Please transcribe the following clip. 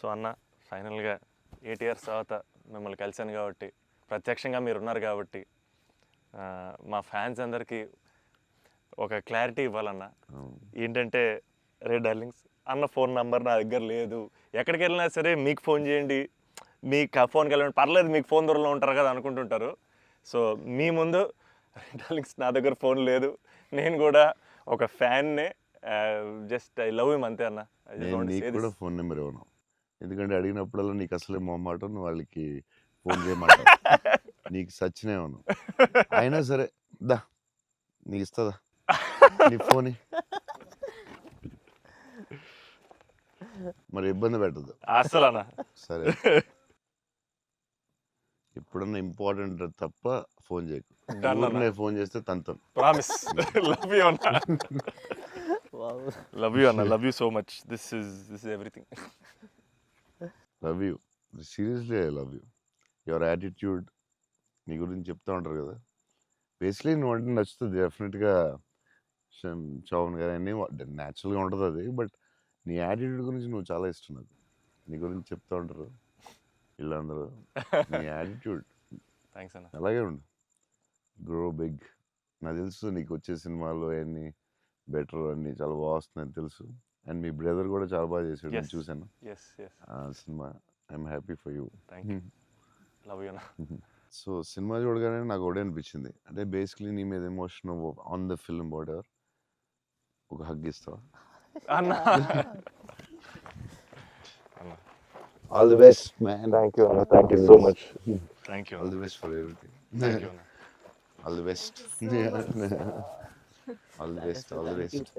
So అన్న ఫైనల్గా 8 years తర్వాత మిమ్మల్ని కలిశాను కాబట్టి, ప్రత్యక్షంగా మీరు ఉన్నారు కాబట్టి, మా ఫ్యాన్స్ అందరికీ ఒక క్లారిటీ ఇవ్వాలన్న. ఏంటంటే, రే డార్లింగ్స్, అన్న ఫోన్ నెంబర్ నా దగ్గర లేదు, ఎక్కడికి వెళ్ళినా సరే మీకు ఫోన్ చేయండి, మీకు ఫోన్కి వెళ్ళండి, పర్లేదు మీకు ఫోన్ దూరంలో ఉంటారు కదా అనుకుంటుంటారు. సో మీ ముందు డార్లింగ్స్ నా దగ్గర ఫోన్ లేదు, నేను కూడా ఒక ఫ్యాన్నే, జస్ట్ ఐ లవ్ హిమ్ అంతే అన్న. నీకు కూడా ఫోన్ నెంబర్ ఇవ్వను, ఎందుకంటే అడిగినప్పుడల్లా నీకు అసలే మొహమాటం, నువ్వు వాళ్ళకి ఫోన్ చేయమాట, నీకు సచ్చినే ఇవ్వను. అయినా సరే దా నీకు ఇస్తుందా నీ ఫోన్, మరి ఇబ్బంది పెట్టదు అసలు అన్న. సరే, ఎప్పుడన్నా ఇంపార్టెంట్ తప్ప ఫోన్ చేయకు. ఫోన్ చేస్తే తనతో ప్రామిస్. లవ్ యూ అన్న. లవ్ యూ అన్న, love you so much. This is everything. Love you, seriously I love you. Your attitude, నీ గురించి చెప్తా ఉంటారు కదా, బేసిక్లీ నువ్వు అంటే నచ్చుతుంది డెఫినెట్గా. చౌన్ గారు అన్నీ న్యాచురల్గా ఉంటుంది అది, బట్ నీ యాటిట్యూడ్ గురించి నువ్వు చాలా ఇష్టం నాకు. నీ గురించి చెప్తా ఉంటారు వీళ్ళందరూ, నీ యాటిట్యూడ్ థ్యాంక్స్ అన్న. అలాగే ఉండు, గ్రో బిగ్. నాకు తెలుసు నీకు వచ్చే సినిమాలు అన్నీ బెటర్, అన్నీ చాలా బాగా వస్తున్నాయని తెలుసు. అండ్ మీ బ్రదర్ కూడా చాలా బాగా చేశాడు, నేను చూశాను ఆ సినిమా. I'm happy for you. Love you అన్న. సో సినిమా చూడగానే నాకు ఒకటే అనిపించింది, అంటే బేసిక్లీ నీ మీద emotion on the film whatever, ఒక హగ్ ఇస్తావా అన్న? All the best man. Thank you అన్న, thank you so much. Thank you. All the best for everything. Thank you అన్న. All the best. All the best. All the best.